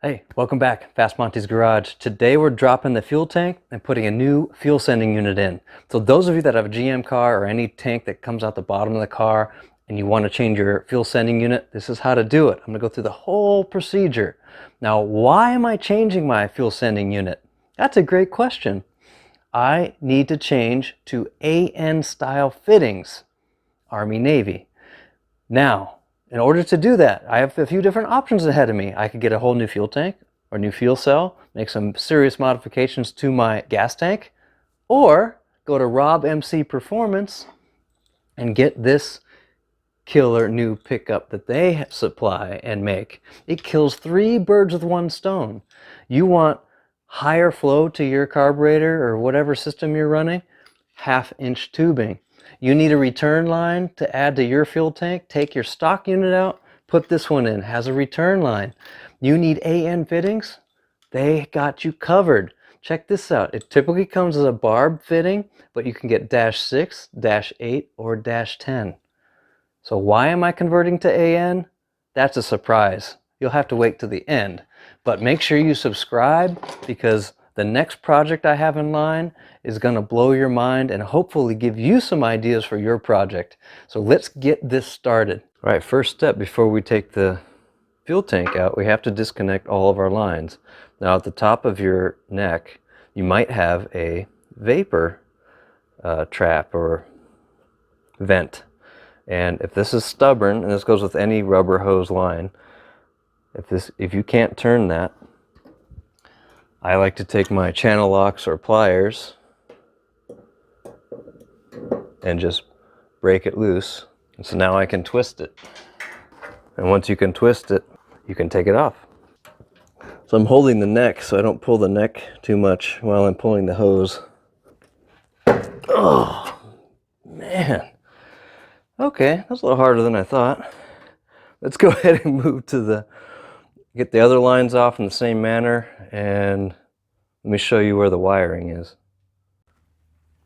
Hey, welcome back, Fast Monty's Garage. Today we're dropping the fuel tank and putting a new fuel sending unit in. So those of you that have a GM car or any tank that comes out the bottom of the car and you want to change your fuel sending unit, this is how to do it. I'm going to go through the whole procedure. Now, why am I changing my fuel sending unit? That's a great question. I need to change to AN style fittings, Army Navy. Now, in order to do that, I have a few different options ahead of me. I could get a whole new fuel tank or new fuel cell, make some serious modifications to my gas tank, or go to RobbMC Performance and get this killer new pickup that they supply and make. It kills 3 birds with 1 stone. You want higher flow to your carburetor or whatever system you're running, 1/2-inch tubing. You need a return line to add to your fuel tank. Take your stock unit out, put this one in, has a return line. You need AN fittings, they got you covered. Check this out. It typically comes as a barb fitting, but you can get -6, -8, or -10. So why am I converting to AN? That's a surprise. You'll have to wait to the end. But make sure you subscribe, because the next project I have in line is going to blow your mind and hopefully give you some ideas for your project. So let's get this started. All right, first step before we take the fuel tank out, we have to disconnect all of our lines. Now at the top of your neck, you might have a vapor trap or vent. And if this is stubborn, and this goes with any rubber hose line, if you can't turn that, I like to take my channel locks or pliers and just break it loose. And so now I can twist it. And once you can twist it, you can take it off. So I'm holding the neck so I don't pull the neck too much while I'm pulling the hose. Oh, man. Okay, that's a little harder than I thought. Let's go ahead and move to get the other lines off in the same manner, and let me show you where the wiring is.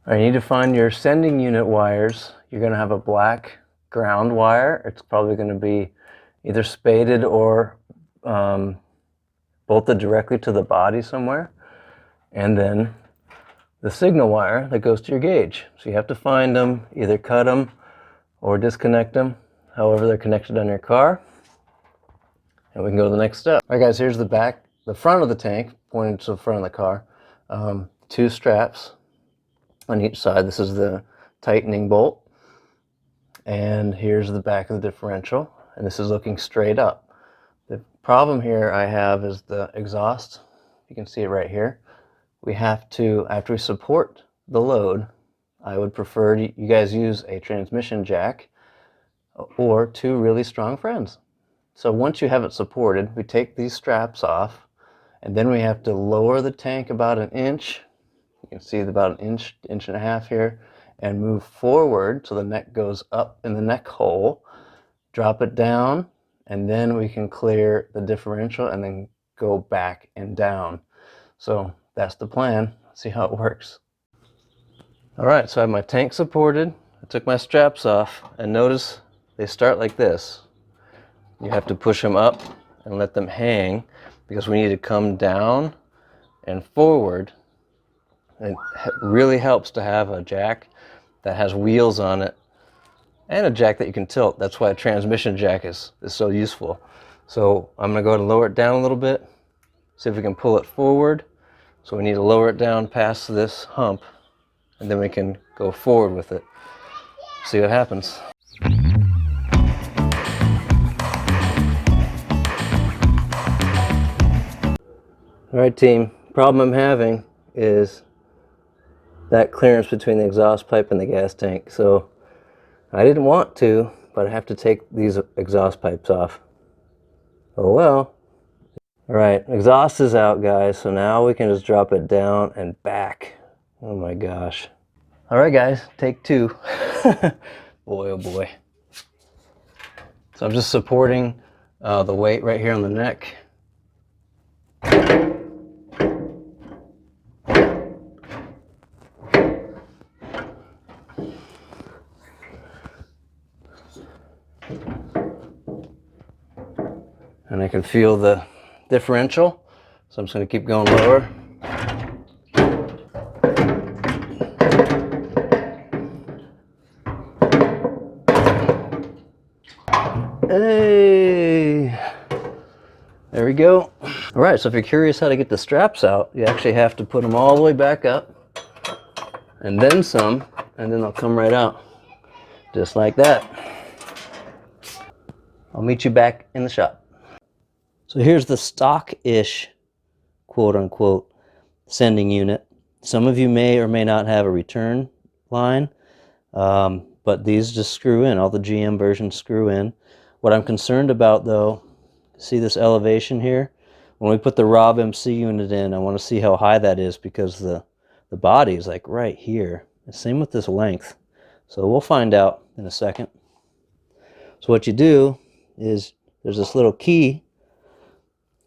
All right, you need to find your sending unit wires. You're going to have a black ground wire. It's probably going to be either spaded or bolted directly to the body somewhere. And then the signal wire that goes to your gauge. So you have to find them, either cut them or disconnect them, however they're connected on your car. And we can go to the next step. All right, guys, here's the front of the tank, pointing to the front of the car. 2 straps on each side. This is the tightening bolt. And here's the back of the differential. And this is looking straight up. The problem here I have is the exhaust. You can see it right here. We have to, after we support the load, I would prefer you guys use a transmission jack or 2 really strong friends. So once you have it supported, we take these straps off, and then we have to lower the tank about 1 inch. You can see about 1 inch, 1.5 inches here, and move forward so the neck goes up in the neck hole. Drop it down, and then we can clear the differential and then go back and down. So that's the plan. Let's see how it works. All right, so I have my tank supported. I took my straps off, and notice they start like this. You have to push them up and let them hang, because we need to come down and forward. It really helps to have a jack that has wheels on it and a jack that you can tilt. That's why a transmission jack is so useful. So I'm going to go ahead and lower it down a little bit, see if we can pull it forward. So we need to lower it down past this hump, and then we can go forward with it. See what happens. All right, team, problem I'm having is that clearance between the exhaust pipe and the gas tank. So I didn't want to, but I have to take these exhaust pipes off. Oh well. All right, exhaust is out, guys, so now we can just drop it down and back. Oh my gosh. All right, guys, take 2. Boy, oh boy. So I'm just supporting the weight right here on the neck. And I can feel the differential. So I'm just going to keep going lower. Hey, there we go. All right, so if you're curious how to get the straps out, you actually have to put them all the way back up and then some, and then they'll come right out just like that. I'll meet you back in the shop. So here's the stock-ish, quote unquote, sending unit. Some of you may or may not have a return line, but these just screw in. All the GM versions screw in. What I'm concerned about though, see this elevation here? When we put the RobbMC unit in, I want to see how high that is because the body is like right here. Same with this length. So we'll find out in a second. So what you do is there's this little key.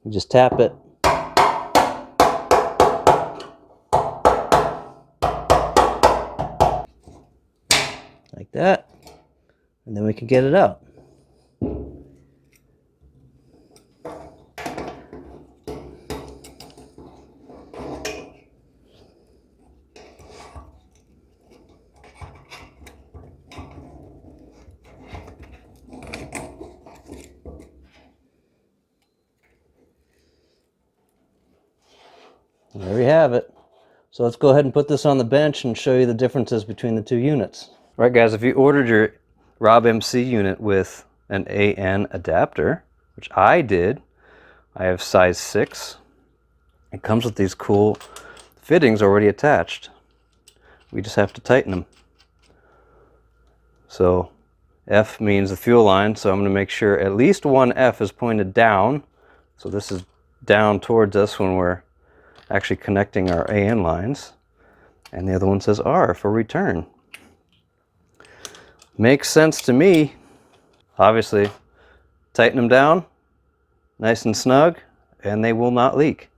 You just tap it. Like that. And then we can get it out. There we have it. So let's go ahead and put this on the bench and show you the differences between the two units. All right guys, if you ordered your RobbMC unit with an AN adapter, which I did, I have size 6. It comes with these cool fittings already attached. We just have to tighten them. So F means the fuel line, so I'm going to make sure at least one F is pointed down. So this is down towards us when we're actually connecting our AN lines, and the other one says R for return. Makes sense to me. Obviously, tighten them down nice and snug and they will not leak.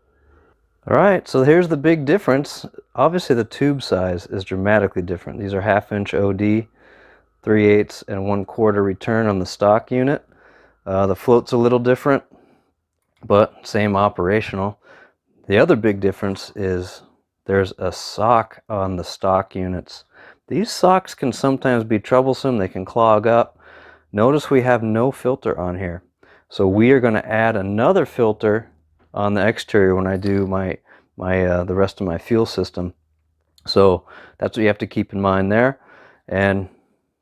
All right, so here's the big difference. Obviously the tube size is dramatically different. These are 1/2 inch OD, 3/8 and 1/4 return on the stock unit. The float's a little different, but same operational. The other big difference is there's a sock on the stock units. These socks can sometimes be troublesome. They can clog up. Notice we have no filter on here. So we are going to add another filter on the exterior when I do the rest of my fuel system. So that's what you have to keep in mind there. And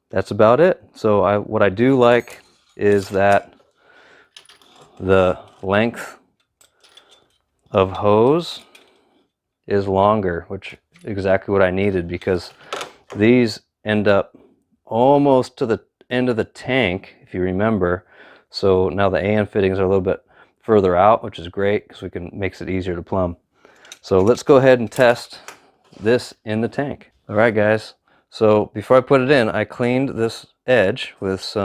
that's about it. So what I do like is that the length of hose is longer, which is exactly what I needed, because these end up almost to the end of the tank, if you remember. So now the AN fittings are a little bit further out, which is great because makes it easier to plumb. So let's go ahead and test this in the tank. All right guys, so before I put it in, I cleaned this edge with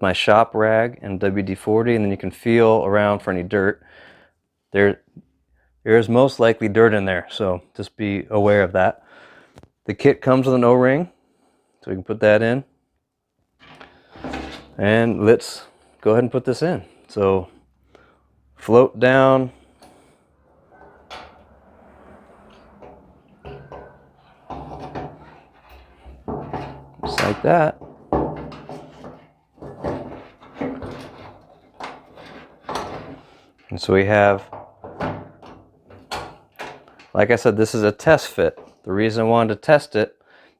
my shop rag and WD-40, and then you can feel around for any dirt. There is most likely dirt in there, so just be aware of that. The kit comes with an O-ring, so we can put that in. And let's go ahead and put this in. So float down. Just like that. And so we have, like I said, this is a test fit. The reason I wanted to test it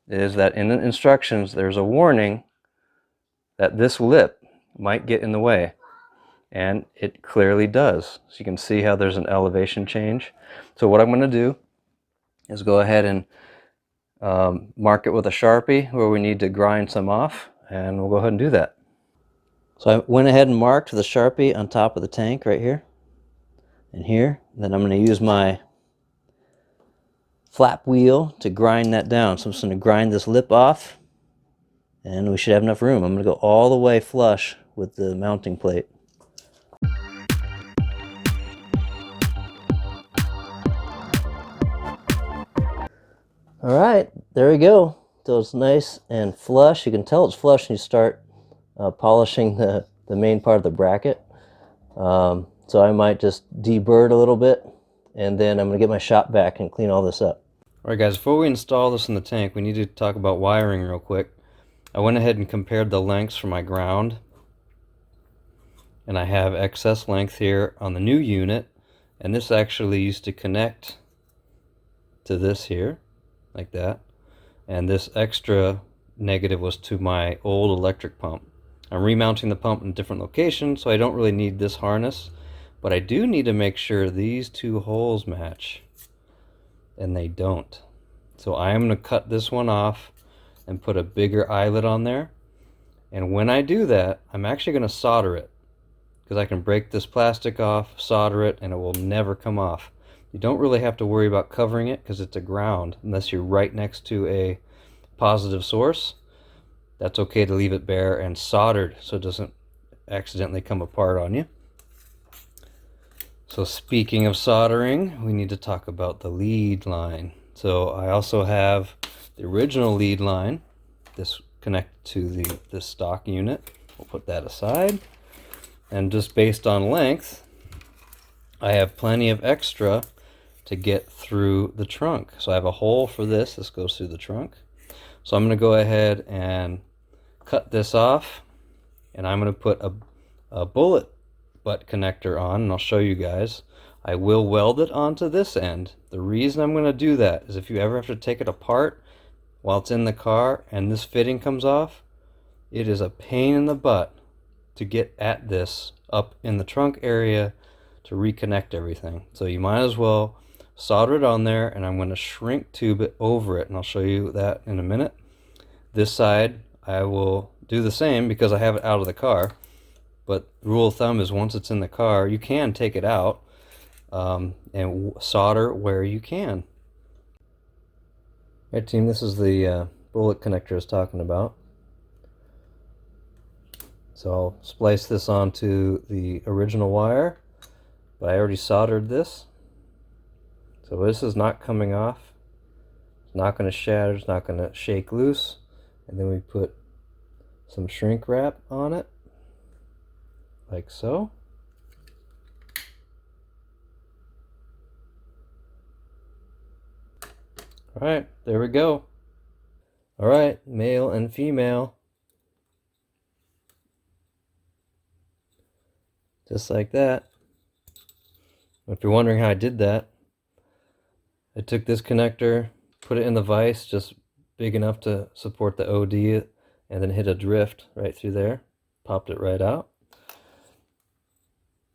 is that in the instructions there's a warning that this lip might get in the way, and it clearly does. So you can see how there's an elevation change. So what I'm going to do is go ahead and mark it with a Sharpie where we need to grind some off, and we'll go ahead and do that. So I went ahead and marked the Sharpie on top of the tank right here and here. Then I'm going to use my flap wheel to grind that down. So I'm just going to grind this lip off, and we should have enough room. I'm going to go all the way flush with the mounting plate. All right, there we go. So it's nice and flush. You can tell it's flush when you start polishing the main part of the bracket. So So I might just deburr a little bit, and then I'm going to get my shop vac and clean all this up. Alright guys, before we install this in the tank, we need to talk about wiring real quick. I went ahead and compared the lengths for my ground, and I have excess length here on the new unit, and this actually used to connect to this here, like that, and this extra negative was to my old electric pump. I'm remounting the pump in a different location, so I don't really need this harness, but I do need to make sure these two holes match, and they don't. So I am going to cut this one off and put a bigger eyelet on there, and when I do that, I'm actually going to solder it, because I can break this plastic off, solder it, and it will never come off. You don't really have to worry about covering it because it's a ground, unless you're right next to a positive source. That's okay to leave it bare and soldered so it doesn't accidentally come apart on you. So speaking of soldering, we need to talk about the lead line. So I also have the original lead line. This connected to the stock unit. We'll put that aside. And just based on length, I have plenty of extra to get through the trunk. So I have a hole for this. This goes through the trunk. So I'm going to go ahead and cut this off, and I'm going to put a bullet butt connector on, and I'll show you guys. I will weld it onto this end. The reason I'm going to do that is if you ever have to take it apart while it's in the car and this fitting comes off, it is a pain in the butt to get at this up in the trunk area to reconnect everything. So you might as well solder it on there, and I'm going to shrink tube it over it, and I'll show you that in a minute. This side I will do the same because I have it out of the car, but the rule of thumb is once it's in the car, you can take it out and solder where you can. Alright team, this is the bullet connector I was talking about. So I'll splice this onto the original wire, but I already soldered this. So this is not coming off. It's not going to shatter, it's not going to shake loose. And then we put some shrink wrap on it, like so. Alright, there we go. Alright, male and female. Just like that. If you're wondering how I did that, I took this connector, put it in the vise, just big enough to support the OD, and then hit a drift right through there. Popped it right out.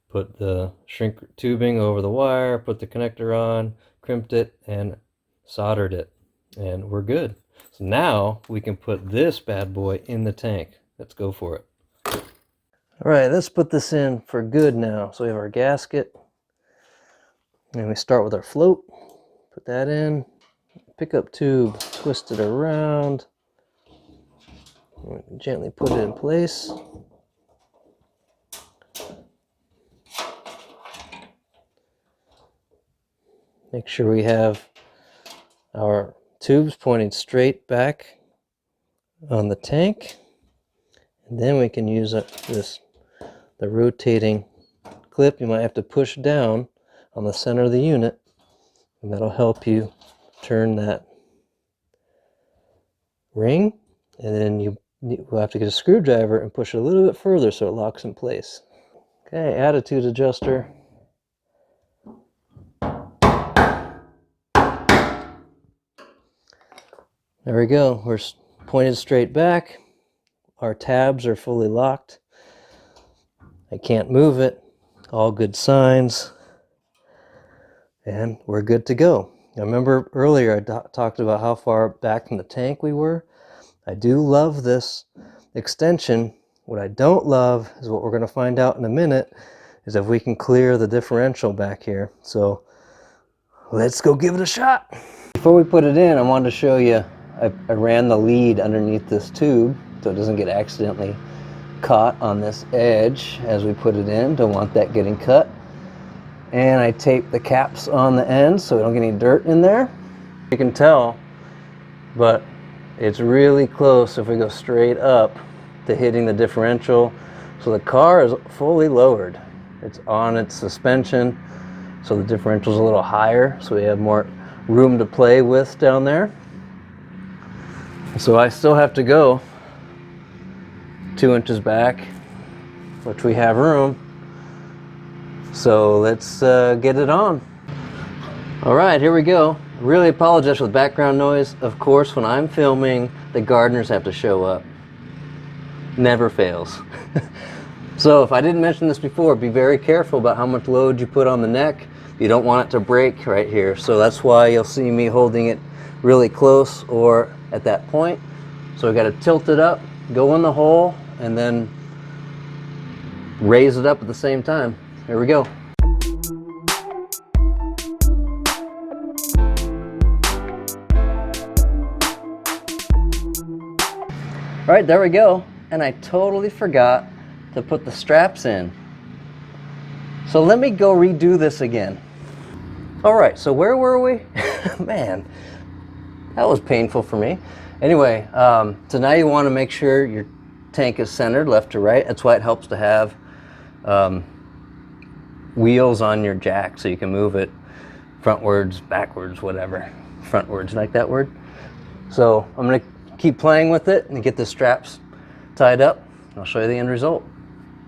Put the shrink tubing over the wire, put the connector on, crimped it, and soldered it. And we're good. So now we can put this bad boy in the tank. Let's go for it. Alright, let's put this in for good now. So we have our gasket. And we start with our float. Put that in. Pickup tube, twist it around. Gently put it in place. Make sure we have our tubes pointing straight back on the tank. And then we can use the rotating clip. You might have to push down on the center of the unit, and that'll help you turn that ring. And then you will have to get a screwdriver and push it a little bit further so it locks in place. Okay, attitude adjuster. There we go. We're pointed straight back. Our tabs are fully locked. I can't move it. All good signs. And we're good to go. I remember earlier I talked about how far back from the tank we were. I do love this extension. What I don't love is what we're going to find out in a minute, is if we can clear the differential back here. So let's go give it a shot. Before we put it in, I wanted to show you, I ran the lead underneath this tube so it doesn't get accidentally caught on this edge as we put it in. Don't want that getting cut. And I taped the caps on the end so we don't get any dirt in there. You can tell, but it's really close if we go straight up to hitting the differential. So the car is fully lowered. It's on its suspension, so the differential's a little higher, so we have more room to play with down there. So I still have to go 2 inches back, which we have room. So let's get it on. All right, here we go. Really apologize for the background noise. Of course, when I'm filming, the gardeners have to show up. Never fails. So if I didn't mention this before, be very careful about how much load you put on the neck. You don't want it to break right here. So that's why you'll see me holding it really close or at that point. So I got to tilt it up, go in the hole, and then raise it up at the same time. Here we go. All right, there we go. And I totally forgot to put the straps in. So let me go redo this again. All right, so where were we? Man, that was painful for me. Anyway, so now you want to make sure your tank is centered left to right. That's why it helps to have wheels on your jack so you can move it frontwards, backwards, whatever. Frontwards, like that word. So I'm going to keep playing with it and get the straps tied up. I'll show you the end result.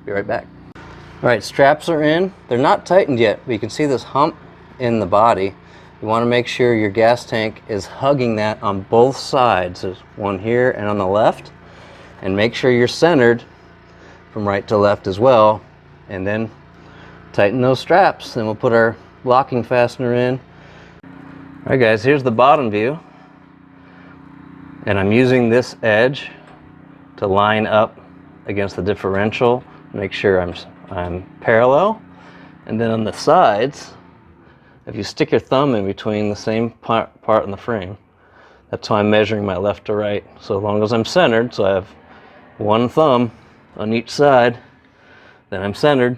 Be right back. All right, straps are in. They're not tightened yet, but you can see this hump in the body. You want to make sure your gas tank is hugging that on both sides. There's one here and on the left. And make sure you're centered from right to left as well. And then tighten those straps. Then we'll put our locking fastener in. All right, guys, here's the bottom view. And I'm using this edge to line up against the differential. Make sure I'm parallel. And then on the sides, if you stick your thumb in between the same part in the frame, that's how I'm measuring my left to right. So as long as I'm centered, so I have one thumb on each side, then I'm centered.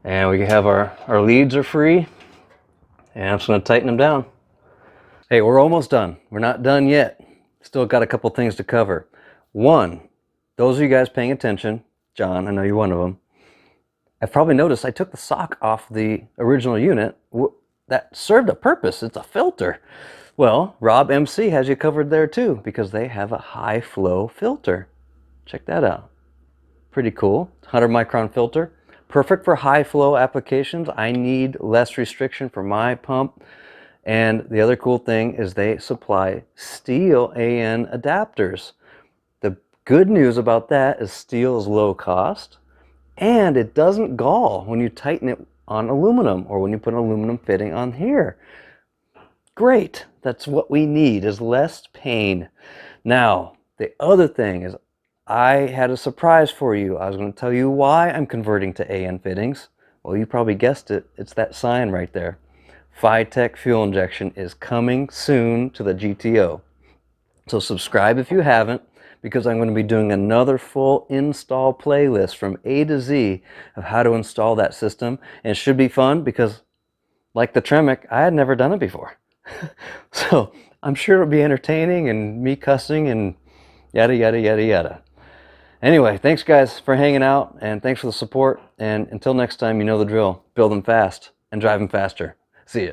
And we have our leads are free. And I'm just going to tighten them down. Hey, we're almost done. We're not done yet. Still got a couple things to cover. One, those of you guys paying attention, John, I know you're one of them, I've probably noticed I took the sock off the original unit. That served a purpose. It's a filter. Well, RobbMC has you covered there too, because they have a high flow filter. Check that out. Pretty cool. 100 micron filter. Perfect for high flow applications. I need less restriction for my pump. And the other cool thing is they supply steel AN adapters. The good news about that is steel is low cost and it doesn't gall when you tighten it on aluminum or when you put an aluminum fitting on here. Great. That's what we need, is less pain. Now, the other thing is I had a surprise for you. I was going to tell you why I'm converting to AN fittings. Well, you probably guessed it. It's that sign right there. Phytech fuel injection is coming soon to the GTO. So subscribe if you haven't, because I'm going to be doing another full install playlist from A to Z of how to install that system. And it should be fun because, like the Tremec, I had never done it before. So I'm sure it'll be entertaining and me cussing and yada, yada, yada, yada. Anyway, thanks guys for hanging out and thanks for the support. And until next time, you know the drill. Build them fast and drive them faster. See ya.